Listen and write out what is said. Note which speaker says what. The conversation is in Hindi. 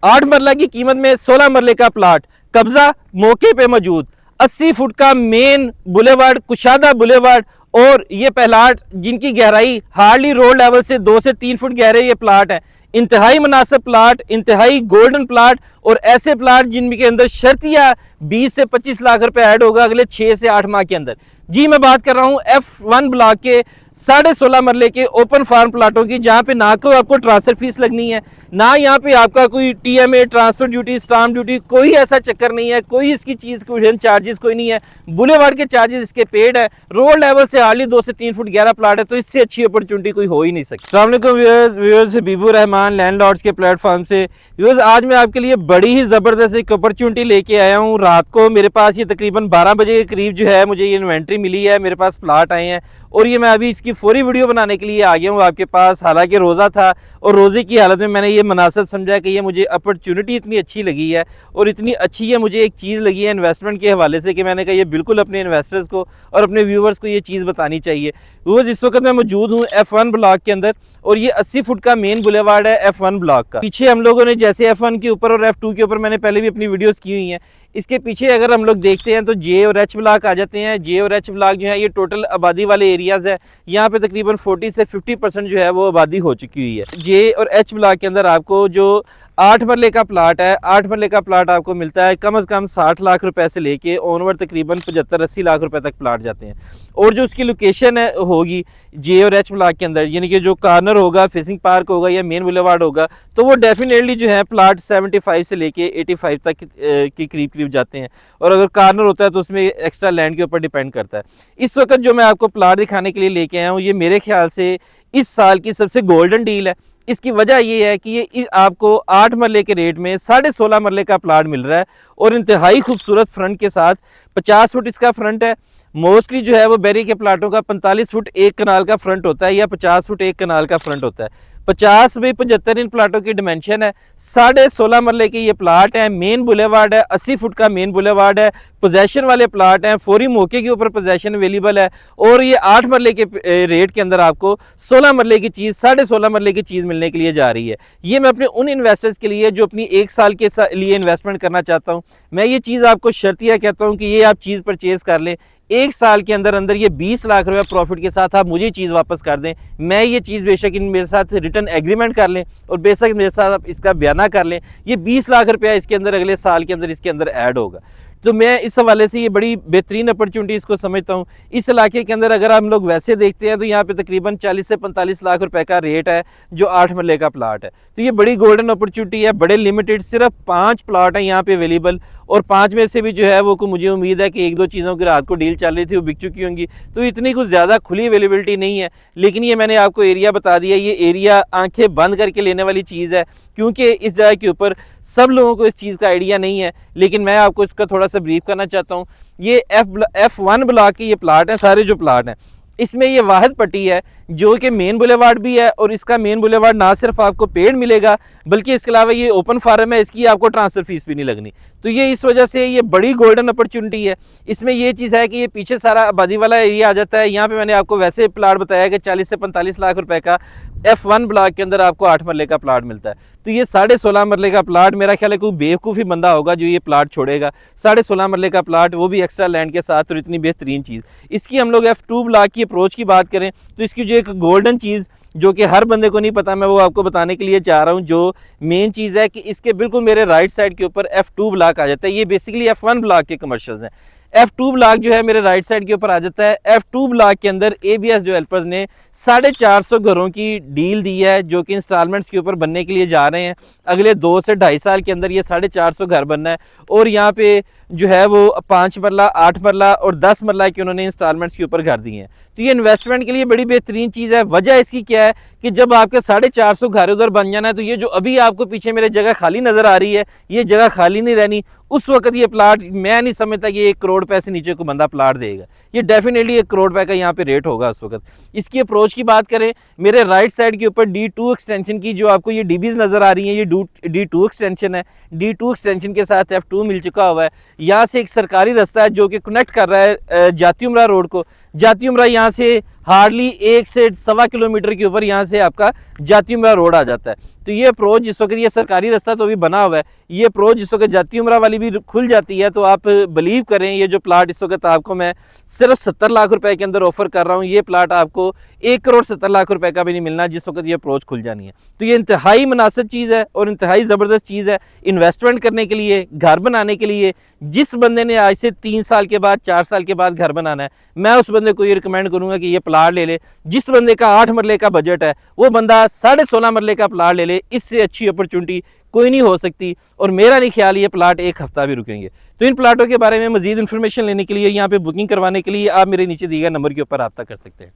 Speaker 1: 8 मरला की कीमत में 16 मरले का प्लाट, कब्जा मौके पे मौजूद, 80 फुट का मेन बुलेवार्ड, कुशादा बुलेवार्ड, और ये प्लाट जिनकी गहराई हार्डली रोड लेवल से 2 से 3 फुट गहरे ये प्लाट है। इंतहाई मुनासिब प्लाट, इंतहाई गोल्डन प्लाट, और ऐसे प्लाट जिनके अंदर शर्तिया 20 से 25 लाख रुपए ऐड होगा अगले 6 से 8 माह के अंदर। जी मैं बात कर रहा हूँ F1 ब्लॉक के 16.5 मरले के ओपन फार्म प्लाटों की, जहाँ पे ना कोई आपको ट्रांसफर फीस लगनी है, ना यहाँ पे आपका कोई TMA transfer duty, stamp duty, कोई ऐसा चक्कर नहीं है, कोई इसकी चीज़ कोई चार्जेस कोई नहीं है। बुलेवार्ड के चार्जेस इसके पेड है, रोड लेवल से हार्डली 2 से 3 फुट गहरा प्लाट है, तो इससे अच्छी अपॉर्चुनिटी कोई हो ही नहीं सकती। अस्सलाम वालेकुम व्यूअर्स, हबीबुर रहमान लैंडलॉर्ड्स के प्लेटफॉर्म से। व्यूअर्स, आज मैं आपके लिए बड़ी ही ज़बरदस्त एक अपॉर्चुनिटी लेके आया हूँ। रात को मेरे पास ये तकरीबन 12 बजे के करीब जो है मुझे ये इन्वेंट्री मिली है, मेरे पास प्लाट आए हैं, और ये मैं अभी इसकी फौरी वीडियो बनाने के लिए आ गया हूँ आपके पास। हालांकि रोज़ा था और रोज़े की हालत में मैंने ये मुनासिब समझा कि ये मुझे अपॉर्चुनिटी इतनी अच्छी लगी है और इतनी अच्छी है मुझे एक चीज़ लगी है इन्वेस्टमेंट के हवाले से, कि मैंने कहा ये बिल्कुल अपने इन्वेस्टर्स को और अपने व्यूवर्स को ये चीज़ बतानी चाहिए। व्यूअर्स, इस वक्त मैं मौजूद हूँ F1 ब्लॉक के अंदर, और ये 80 फुट का मेन बुलेवार्ड है F1 ब्लॉक का। पीछे हम लोगों ने जैसे F1 के ऊपर और F2 के ऊपर मैंने पहले भी अपनी वीडियोस की हुई हैं, इसके पीछे अगर हम लोग देखते हैं तो J और H ब्लॉक आ जाते हैं। J और H ब्लॉक जो है ये टोटल आबादी वाले एरियाज़ है, यहाँ पे तकरीबन 40 से 50% जो है वो आबादी हो चुकी हुई है। J और H ब्लॉक के अंदर आपको जो 8 मरले का प्लाट है, 8 मरले का प्लाट आपको मिलता है कम से कम 60 लाख रुपए से लेके ऑनवर्ड तकरीबन 75-80 लाख रुपए तक प्लाट जाते हैं। और जो उसकी लोकेशन है होगी J और H ब्लॉक के अंदर, यानी कि जो कॉर्नर होगा, फेसिंग पार्क होगा या मेन बुलेवार्ड होगा, तो वो डेफिनेटली जो है प्लाट 75 से लेके 85 तक के करीब जाते हैं। और अगर कॉर्नर होता है तो उसमें एक्स्ट्रा लैंड के ऊपर डिपेंड करता है। इस वक्त जो मैं आपको प्लाट दिखाने के लिए लेके आया हूँ, ये मेरे ख्याल से इस साल की सबसे गोल्डन डील है। इसकी वजह ये है कि ये आपको 8 मरले के रेट में 16.5 मरले का प्लाट मिल रहा है, और इंतहाई खूबसूरत फ्रंट के साथ। 50 फुट इसका फ्रंट है। मोस्टली जो है वो बैरी के प्लाटों का 45 फुट 1 कनाल का फ्रंट होता है, या 50 फुट 1 कनाल का फ्रंट होता है। 50 बाई 75 इन प्लाटों की डिमेंशन है। 16.5 मरले के ये प्लाट है, मेन बुलेवार्ड है, 80 फुट का मेन बुलेवार्ड है, पोजेशन वाले प्लाट हैं, फौरी मौके के ऊपर पोजेशन अवेलेबल है। और ये 8 मरले के रेट के अंदर आपको 16 मरले की चीज़, 16.5 मरले की चीज़ मिलने के लिए जा रही है। ये मैं अपने उन इन्वेस्टर्स के लिए जो अपनी 1 साल के लिए इन्वेस्टमेंट करना चाहता हूँ, मैं ये चीज़ आपको शर्तिया कहता हूँ कि ये आप चीज़ परचेज़ कर लें। 1 साल के अंदर अंदर ये 20 लाख रुपए प्रॉफिट के साथ आप मुझे चीज़ वापस कर दें। मैं ये चीज़ बेशक इन मेरे साथ रिटर्न एग्रीमेंट कर लें और बेशक मेरे साथ आप इसका बयाना कर लें, ये 20 लाख रुपया इसके अंदर अगले साल के अंदर इसके अंदर ऐड होगा। तो मैं इस हवाले से ये बड़ी बेहतरीन अपॉर्चुनिटी इसको समझता हूँ। इस इलाके के अंदर अगर हम लोग वैसे देखते हैं तो यहाँ पे तकरीबन 40 से 45 लाख रुपए का रेट है जो 8 मरले का प्लाट है। तो ये बड़ी गोल्डन अपॉर्चुनिटी है, बड़े लिमिटेड, सिर्फ 5 प्लाट हैं यहाँ पे अवेलेबल, और 5 में से भी जो है वो को मुझे उम्मीद है कि 1-2 चीज़ों की रात को डील चल रही थी वो बिक चुकी होंगी, तो इतनी कुछ ज़्यादा खुली अवेलेबिलिटी नहीं है। लेकिन ये मैंने आपको एरिया बता दिया, ये एरिया आंखें बंद करके लेने वाली चीज़ है, क्योंकि इस जगह के ऊपर सब लोगों को इस चीज़ का आइडिया नहीं है। लेकिन मैं आपको इसका थोड़ा सा ब्रीफ करना चाहता हूँ। ये F1 ब्लॉक के ये प्लाट हैं, सारे जो प्लाट हैं इसमें ये वाहिद पट्टी है जो कि मेन बुलेवार्ड भी है, और इसका मेन बुलेवार्ड ना सिर्फ आपको पेड़ मिलेगा बल्कि इसके अलावा ये ओपन फार्म है, इसकी आपको ट्रांसफ़र फीस भी नहीं लगनी। तो ये इस वजह से ये बड़ी गोल्डन अपॉर्चुनिटी है। इसमें ये चीज़ है कि ये पीछे सारा आबादी वाला एरिया आ जाता है। यहाँ पे मैंने आपको वैसे प्लाट बताया कि 40 से 45 लाख रुपए का F1 ब्लॉक के अंदर आपको 8 मरले का प्लाट मिलता है। तो ये 16.5 मरले का प्लाट, मेरा ख्याल है कोई बेवकूफ़ी बंदा होगा जो ये प्लाट छोड़ेगा। 16.5 मरले का प्लाट, वो भी एक्स्ट्रा लैंड के साथ, और इतनी बेहतरीन चीज़। इसकी हम लोग F2 ब्लॉक की अप्रोच की बात करें तो इसकी जो एक गोल्डन चीज़ जो कि हर बंदे को नहीं पता, मैं वो आपको बताने के लिए चाह रहा हूँ। जो मेन चीज़ है कि इसके बिल्कुल मेरे राइट साइड के ऊपर F2 ब्लॉक आ जाता है। ये बेसिकली F1 ब्लॉक के कमर्शियल्स हैं। F2 ब्लॉक जो है मेरे राइट साइड के ऊपर आ जाता है। F2 ब्लॉक के अंदर ABS डेवलपर्स ने 450 घरों की डील दी है जो कि इंस्टॉलमेंट्स के ऊपर बनने के लिए जा रहे हैं। अगले 2 से 2.5 साल के अंदर ये 450 घर बनना है, और यहाँ पे जो है वो 5 मरला, 8 मरला और 10 मरला के उन्होंने इंस्टॉलमेंट्स के ऊपर घर दिए हैं। तो ये इन्वेस्टमेंट के लिए बड़ी बेहतरीन चीज़ है। वजह इसकी क्या है कि जब आपके 450 घर उधर बन जाना है, तो ये जो अभी आपको पीछे मेरे जगह खाली नज़र आ रही है, ये जगह खाली नहीं रहनी। उस वक्त ये प्लाट मैं नहीं समझता कि 1 करोड़ रुपए से नीचे को बंदा प्लाट देगा। ये डेफिनेटली 1 करोड़ रुपए का यहाँ पे रेट होगा उस वक्त। इसकी अप्रोच की बात करें, मेरे राइट साइड के ऊपर D2 एक्सटेंशन की जो आपको ये DBs नज़र आ रही हैं, ये D2 एक्सटेंशन है। D2 एक्सटेंशन के साथ F2 मिल चुका हुआ है। यहाँ से एक सरकारी रास्ता है जो कि कनेक्ट कर रहा है जाती उमरा रोड को। जाती उमरा यहाँ से हार्डली 1 से 1.25 किलोमीटर के ऊपर यहाँ से आपका जाती उमरा रोड आ जाता है। तो ये अप्रोच जिस वक्त ये सरकारी रास्ता तो अभी बना हुआ है, ये अप्रोच जिस वक्त जाती उम्रा वाली भी खुल जाती है तो आप बिलीव करें ये जो प्लाट इस वक्त आपको मैं सिर्फ 70 लाख रुपए के अंदर ऑफर कर रहा हूँ, ये प्लाट आपको 1 करोड़ 70 लाख रुपए का भी नहीं मिलना जिस वक्त ये अप्रोच खुल जानी है। तो ये इंतहाई मुनासिब चीज़ है और इंतहाई ज़बरदस्त चीज़ है इन्वेस्टमेंट करने के लिए, घर बनाने के लिए। जिस बंदे ने आज से 3 साल के बाद 4 साल के बाद घर बनाना है, मैं उस बंदे को ये रिकमेंड करूंगा कि ये प्लाट ले ले। जिस बंदे का 8 मरले का बजट है वो बंदा 16.5 मरले का प्लाट ले ले, इससे अच्छी अपॉर्चुनिटी कोई नहीं हो सकती। और मेरा नहीं ख्याल ये प्लाट एक हफ्ता भी रुकेंगे। तो इन प्लाटों के बारे में मजीद इन्फॉर्मेशन लेने के लिए, यहाँ पे बुकिंग करवाने के लिए आप मेरे नीचे दिए गए नंबर के ऊपर रब्ता कर सकते हैं।